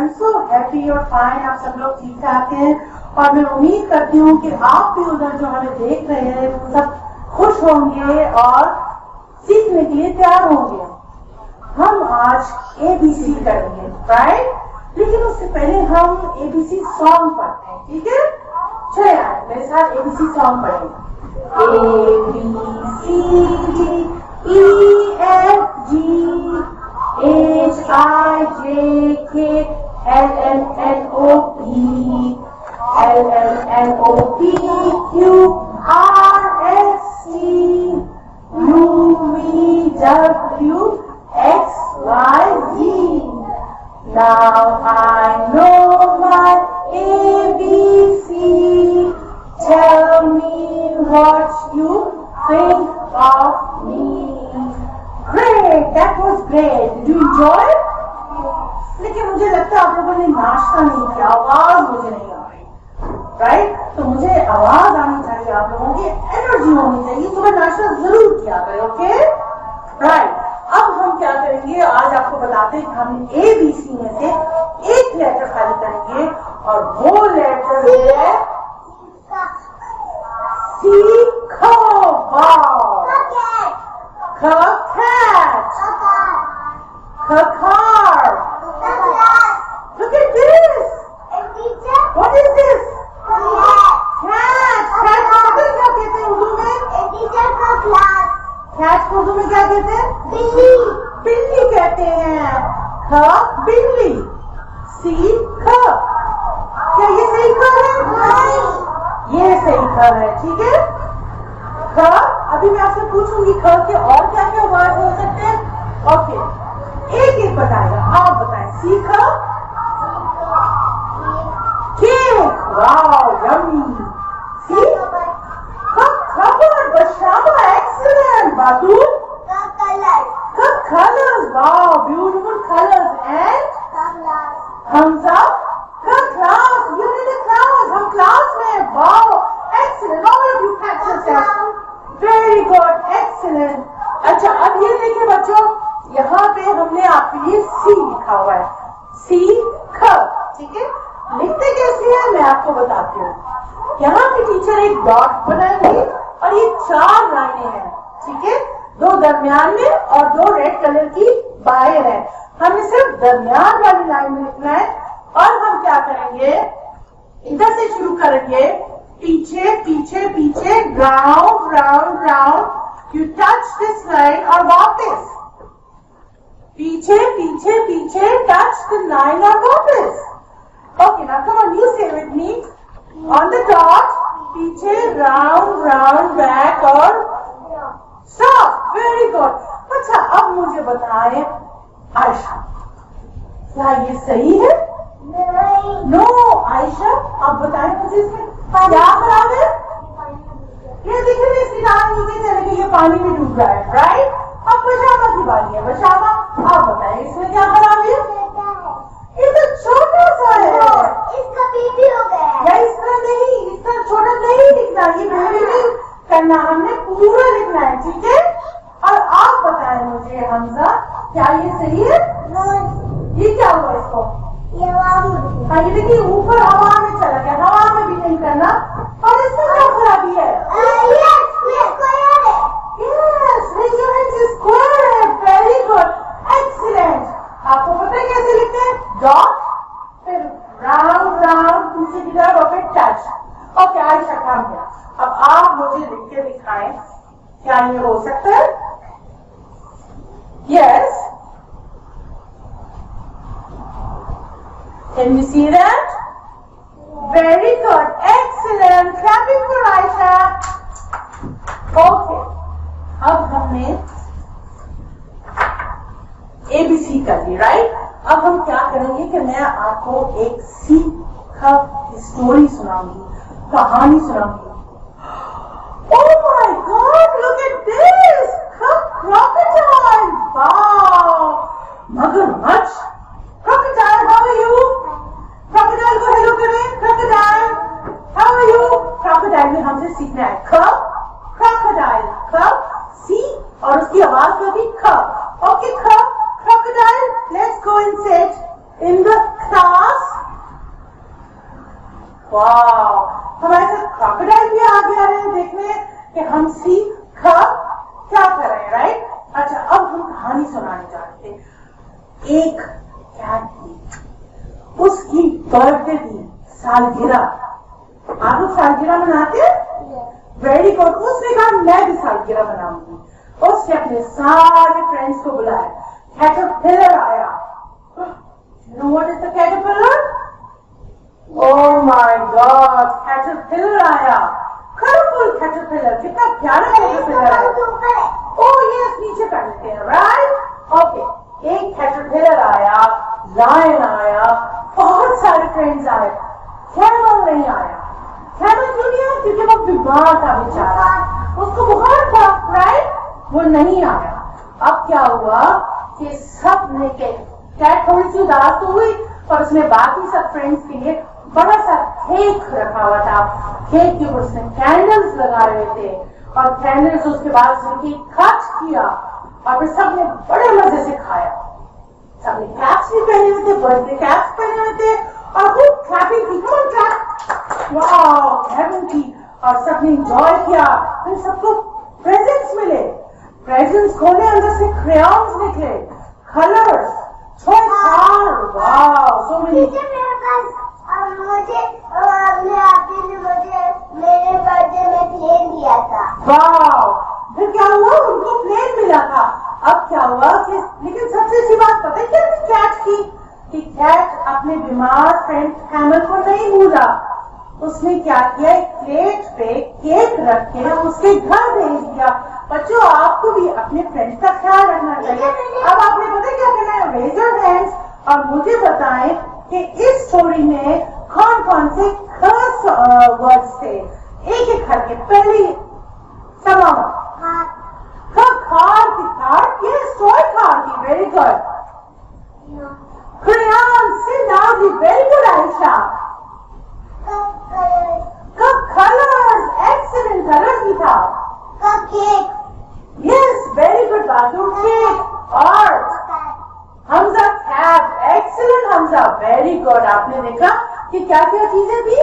Am so happy और fine, आप सब लोग ठीक ठाक हैं और मैं उम्मीद करती हूँ कि आप भी उधर जो हमें देख रहे हैं वो सब खुश होंगे और सीखने के लिए तैयार होंगे। हम आज ABC करेंगे, राइट? लेकिन उससे पहले हम ABC सॉन्ग पढ़ते हैं, ठीक है? चले आए मेरे साथ ABC सॉन्ग पढ़ेंगे। Now I know my ABC. Tell me what you think of me. Great, that was great. Did you enjoy? लेकिन मुझे लगता है आप लोगों ने नाश्ता नहीं किया, आवाज मुझे नहीं आ रही, राइट? तो मुझे आवाज आनी चाहिए, आप लोगों की एनर्जी होनी चाहिए। सुबह नाश्ता जरूर किया करें, ओके? राइट। अब हम क्या करेंगे, आज आपको बताते हैं कि हम ABC में से एक लेटर खाली करेंगे और वो लेटर है C। car. Look at this. What is this? Cat. cat को क्या कहते हैं उर्दू में? cat को उर्दू में क्या कहते हैं? बिल्ली कहते हैं। बिल्ली। C क्या ये सही ख है? ये सही ख है, ठीक है? अभी मैं आपसे पूछूंगी ख के और क्या क्या वर्ड हो सकते हैं, ओके? एक एक बताएगा, आप बताएं। सीख केक, वाओ यम्मी। सी खबर, Bashaba, excellent. Batu colours, wow beautiful colours. And Hamza class, you in the class, हम क्लास में, wow excellent. All of you catch yourself, very good, excellent. अच्छा अब ये देखिए बच्चों, यहाँ पे हमने आपके लिए C लिखा हुआ है, सीख, ठीक है? लिखते कैसे हैं मैं आपको बताती हूँ। यहाँ पे टीचर एक डॉट बनाएंगे और ये 4 लाइनें हैं, ठीक है? 2 दरमियान में और 2 रेड कलर की बाहर है। हमें सिर्फ दरमियान वाली लाइन में लिखना है और हम क्या करेंगे, इधर से शुरू करेंगे, पीछे पीछे पीछे, round round round, you touch this line और वापस पीछे पीछे पीछे, टच द लाइन और वापस। Okay, now come on, you say with me, on the dot, पीछे, राउंड राउंड, बैक और स्टॉप। Very good. अच्छा अब मुझे बताएं आयशा, क्या ये सही है? नो आयशा, आप बताएं मुझे इसमें क्या खराब है? ये देखिए इसकी नाम नीचे चले गई, ये पानी में डूब रहा है, राइट? अब बशाबा की बारी है। बशाबा आप बताएं इसमें क्या खराब है? ये तो छोटा सा है, इसका बीबी हो गया है। या इस तरह नहीं, इस तरह छोटा नहीं लिखना, ये बेबी नहीं करना, हमने पूरा लिखना है, ठीक है? और आप बताएं मुझे हमजा, क्या ये सही है? ये क्या हुआ इसको? ये हाँ, ये देखिए ऊपर हवा में चला गया, हवा में भी नहीं करना। और इसमें क्या खराबी है? Very good, excellent. आपको पता है कैसे लिखते हैं? डॉट, फिर राउंड राउंड, पीछे की तरफ और फिर टच। ओके आयशा, काम किया। अब आप मुझे लिख के दिखाएं, क्या ये हो सकता है? Yes, can you see that? Very good, excellent, clapping for Aisha. Okay, अब हमने ABC कर ली, राइट? अब हम क्या करेंगे कि मैं आपको एक सीख की स्टोरी सुनाऊंगी, कहानी सुनाऊंगी। Oh my God, look at this, crocodile, wow, मगरमच्छ। Crocodile, how are you? Crocodile को हेलो करें, crocodile, how are you? Crocodile में हमसे सीखना है crocodile, C और उसकी आवाज में भी ख। Okay, crocodile, let's go and sit in the class. वाह, हमारे साथ क्रोकोडाइल भी आ गया है देखने कि हम सी ख क्या कर रहे हैं, राइट। अच्छा, अब हम कहानी सुनाने चाहते हैं। एक कैट थी, उसकी बर्थडे थी, सालगिरह। आप लोग सालगिरह मनाते हैं? Very good. उसने कहा मैं भी सालगिरह मनाऊंगी। उसने अपने सारे फ्रेंड्स को बुलाया। कैटरपिलर आया। You know what is the caterpillar? Oh my God, caterpillar आया। Colorful caterpillar, कितना प्यारा caterpillar है। Oh yes, नीचे कर लेते हैं, right? Okay, एक caterpillar आया, lion आया, बहुत सारे friends आए। Camel नहीं आया। Camel क्यों नहीं आया? क्योंकि वो बीमार था बेचारा, उसको बुखार था, right? वो नहीं आया। अब क्या हुआ कि सब ने कैट थोड़ी सी उदास तो हुई, और उसने बाकी सब फ्रेंड्स के लिए बड़ा सा केक रखा हुआ था। केक के ऊपर उसने कैंडल्स लगाए हुए थे, और कैंडल्स उसके बाद उसने केक कट किया, और फिर सबने बड़े मजे से खाया। सबने कैप्स भी पहने हुए थे, बर्थडे कैप्स पहने हुए थे, और खूब क्लैपिंग की, कम ऑन क्लैप, वाह, हेवन की, और सबने एंजॉय किया। फिर सबको प्रेजेंट्स मिले। प्रेजेंट्स खोले, अंदर से क्रेयॉन्स निकले, colours, toy car, wow, so many. मुझे अपने आंटी ने मुझे मेरे बर्थडे में प्लेन दिया था। वाव, फिर क्या हुआ? उनको प्लेन मिला था। अब क्या हुआ कि लेकिन सबसे अच्छी बात पता है क्या थी कैट की? कि कैट अपने बीमार फ्रेंड कैमल को नहीं भूला। उसने क्या किया, एक प्लेट पे केक रख के उसके घर भेज दिया। बच्चों, आपको भी अपने फ्रेंड्स का ख्याल रखना चाहिए। अब आपने पता क्या करना है, रेज योर हैंड्स और मुझे बताएं कि इस स्टोरी में कौन कौन से खास वर्ड्स थे। एक एक करके। पहले समामा कार थी, कार ये टॉय कार थी, very good. Crayon, say loudly, very good Ayesha. Colours, excellent, colours भी था। Cake, yes, very good Batu, cake. और Hamza, cap, excellent Hamza, very good. आपने देखा कि क्या क्या चीजें थी?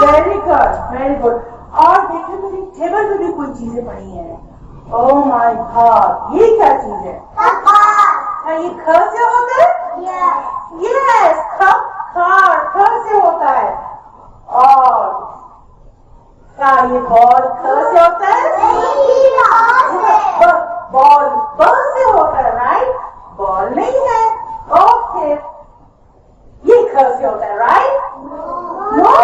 Very good, very good. और देखिए मेरी टेबल पे भी कोई चीजें पड़ी हैं। ओह माय गॉड, ये क्या चीज है? क्या ये ख से होता है? यस, कार, ख से होता है। और क्या ये बॉल ख से होता है? बॉल ब से होता है, राइट? बॉल नहीं है। ओके, ये ख से होता है, राइट? नो,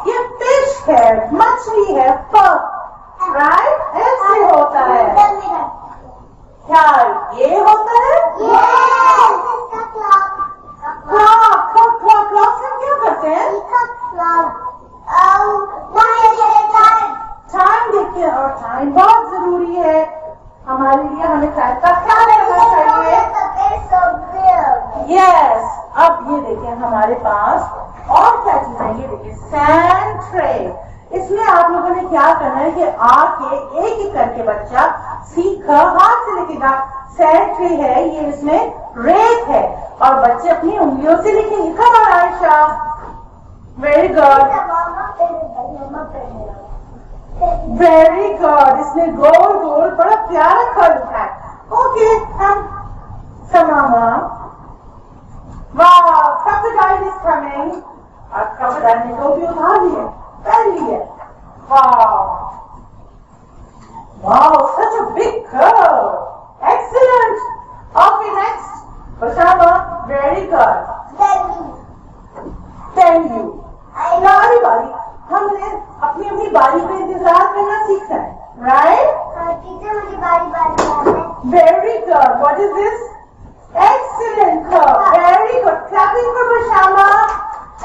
ये फिश है, मछली है, राइट? एफ से होता है। क्या ये होता है? क्लॉक से हम क्या करते हैं? टाइम देखते हैं, और टाइम बहुत जरूरी है हमारे लिए। हमें टाइम का ख्याल रखना चाहिए। यस, अब ये देखिए हमारे पास और क्या चीज है। ये देखिए सैंड ट्रे। इसमें आप लोगों ने क्या करना है कि आके एक एक करके बच्चा सीख हाथ से लिखेगा। सैंड ट्रे है ये, इसमें रेत है, और बच्चे अपनी उंगलियों से लिखेंगे। Come on Ayesha, very good, very good. इसने गोल गोल बड़ा प्यारा कर लिखा है। ओके, हम समामा, वाह, crocodile is coming। और crocodile ने टोपी उठा ली है, पहन ली है। वाह, वाह, such a big girl, excellent। Okay, next, Bashama, very good, thank you। हमारी बारी, हमने अपनी अपनी बारी पे इंतजार करना सीखना है, राइट? मुझे बारी very good. What is this? Excellent, very good. Clapping for Bashama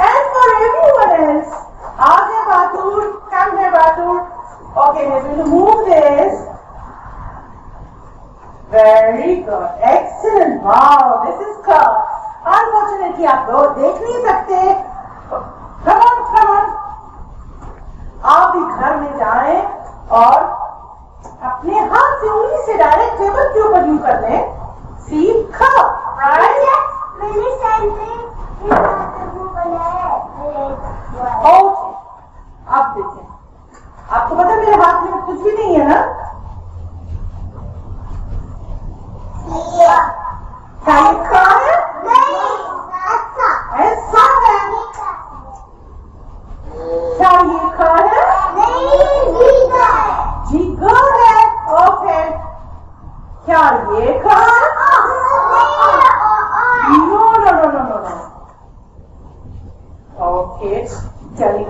and for everyone else. Aage Batur, come here Batur. Okay, we're going to move this. Very good, excellent. Wow, this is cool. Unfortunately, आप लोग देख नहीं सकते। Come on, come on. आप भी घर में जाएं और अपने हाथ से उंगली से डायरेक्ट टेबल के ऊपर यूं कर लें। सीखा, राइट? मैंने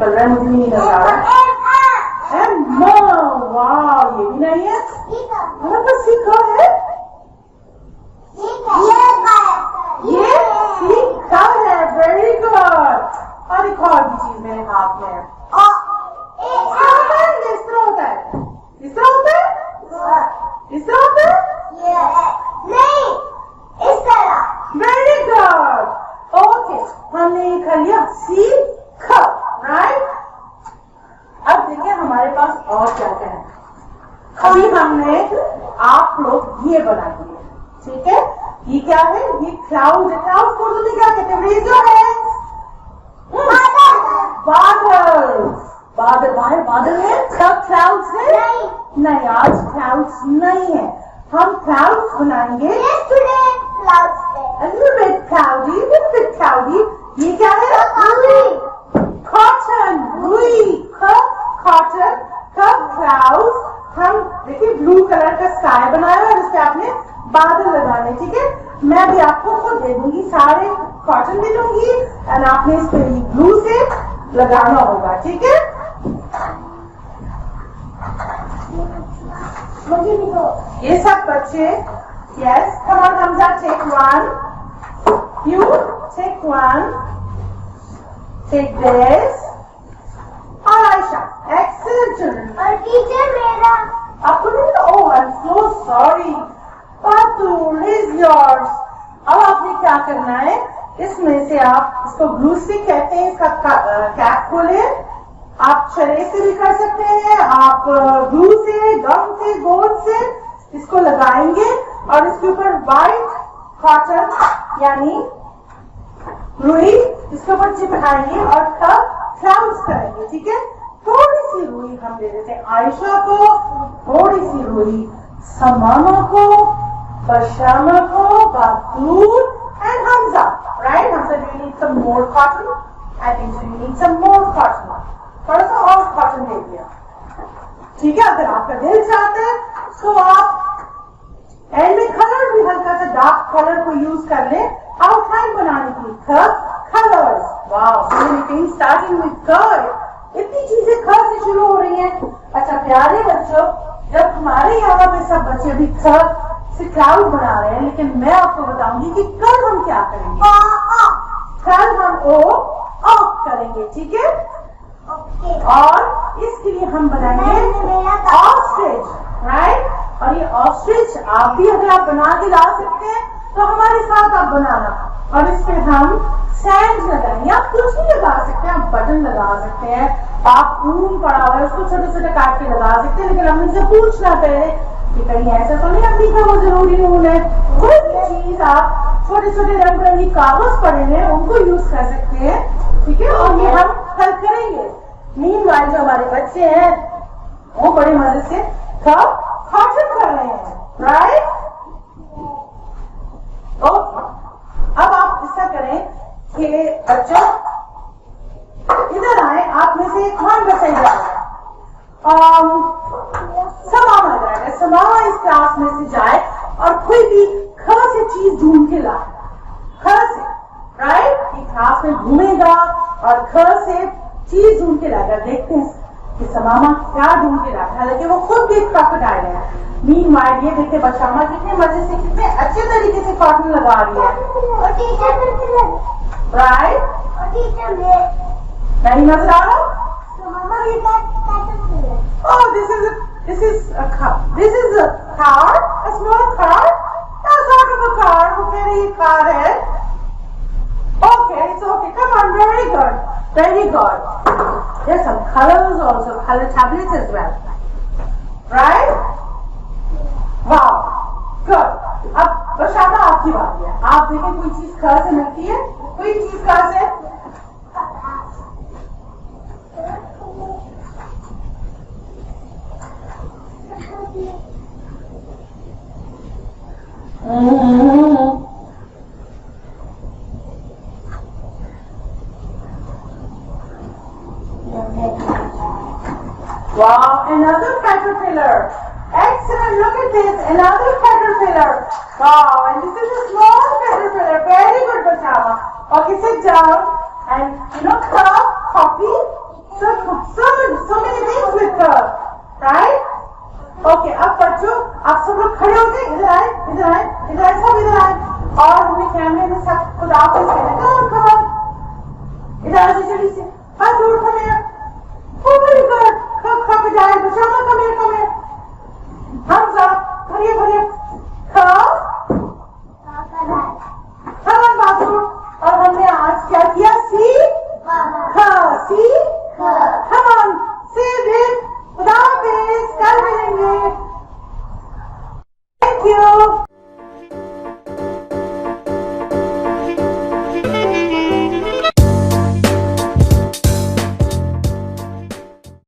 निकल रहा है, मुझे नहीं लग रहा है। वाह, ये भी नहीं है। हमारे पास सीखा है, ये सीखा है। Very good. और एक और भी चीज मेरे हाथ में है। इस तरह होता है, इस तरह होता है, इस तरह होता है, इस तरह होता है। नहीं, इस तरह। Very good. ओके, हमने ये कर लिया सीख, राइट। अब देखिए हमारे पास और क्या क्या है। अभी हमने आप लोग ये बना दिए, ठीक है। ये क्या है? ये क्लाउड है। क्लाउड को उर्दू में क्या कहते हैं? Raise your hands. बादल। बादल, बाहर बादल है, सब क्लाउड्स है? नहीं, आज क्लाउड्स नहीं है। हम क्लाउड्स बनाएंगे। A little bit cloudy, little bit cloudy. ये क्या है? कॉटन, रुई, कॉटन, क्लाउड्स। हम देखिए ब्लू कलर का स्काई बनाया है और उस पे आपने बादल लगाने, ठीक है। मैं भी आपको खुद दे दूंगी, सारे कॉटन दे दूंगी और आपने इस पे ब्लू से लगाना होगा, ठीक है। ये सब बच्चे, yes, come on Hamza, take one, you take one, take this, और आयशा, एक्सीलेंट चिल्ड्रन। और टीचर मेरा आपको नहीं? Oh, I am so sorry. Patur is yours. अब आपने क्या करना है, इसमें से आप इसको ग्लू स्टिक कहते हैं, इसका कैप खोले। आप चरे से भी कर सकते हैं, आप ग्लू से, गम से, गोंद से इसको लगाएंगे और इसके ऊपर व्हाइट कॉटन यानी रुई इसके ऊपर चिपकाएंगे और क्लाउड्स करेंगे, ठीक है। थोड़ी सी रुई हम दे देते हैं आयशा को, थोड़ी सी रुई समामा को, बशामा को, Batur and Hamza, right. Hamza, do you need some more cotton? I think you need some more cotton. थोड़ा सा और कॉटन दे दिया, ठीक है। अगर आपका दिल चाहता है तो आप एंड में कलर भी हल्का सा डार्क कलर को यूज कर ले आउटलाइन बनाने के लिए। Colours, wow, starting with colour. इतनी चीजें ख से शुरू हो रही हैं। अच्छा प्यारे बच्चों, जब हमारे यहाँ पे सब बच्चे अभी ख से क्लाउड बना रहे हैं, लेकिन मैं आपको बताऊंगी कि कल हम क्या करेंगे। कल हम ऑफ करेंगे, ठीक है। और इसके लिए हम बनाएंगे ऑस्ट्रिच, राइट। और ये ऑस्ट्रिच आप भी अगर आप बना के ला सकते हैं तो हमारे साथ आप बनाना, और इस पे हम सैंड लगाएंगे। आप कुछ भी लगा सकते हैं, आप बटन लगा सकते हैं, आप ऊन पड़ा हुआ है उसको छोटे छोटे काट के लगा सकते हैं। लेकिन हमने से पूछना पहले कि कहीं ऐसा तो नहीं अभी का वो जरूरी ऊन है। कोई भी चीज आप छोटे छोटे रंग बिरंगी कागज पड़े हैं उनको यूज कर सकते हैं, ठीक है। और ये हम कल करेंगे। मीनवाइल जो हमारे बच्चे हैं वो बड़े मजे से कॉटन कर रहे हैं, राइट। ओके, अब आप ऐसा करें कि बच्चों इधर आए, आप में से कौन बच्चा इधर आएगा? समामा जाएगा। समामा इस क्लास में से जाए और कोई भी ख से चीज ढूंढ के लाए, ख से, राइट। ये क्लास में घूमेगा और ख से चीज ढूंढ के लाएगा। देखते हैं कि समामा क्या ढूंढ के लाता है। हालांकि वो खुद भी क्रोकोडाइल है। मीनवाइल ये देखते बशामा कितने मजे से, कितने अच्छे तरीके से कॉटन लगा रही है, राइट। नहीं नजर आ रहा? Oh, this is a car. This is a car, a small car. That's sort of a car. वो कह रही कार है। Okay, it's okay. Come on, very good, very good. There's some colors also, color tablets as well, right? Wow, good. अब बशामा आपकी बारी है। आप देखें कोई चीज ख से मिलती है, कोई चीज ख से Wow, another caterpillar. Excellent, look at this, another caterpillar. Wow, and this is a small caterpillar. Very good, Bachama. Okay, sit down and copy. So many things with her, right? Okay, अब बच्चों आप सब लोग खड़े होते हैं, इधर आए, सब इधर आए, और हमने कैमरे में सब खुदा हाफिज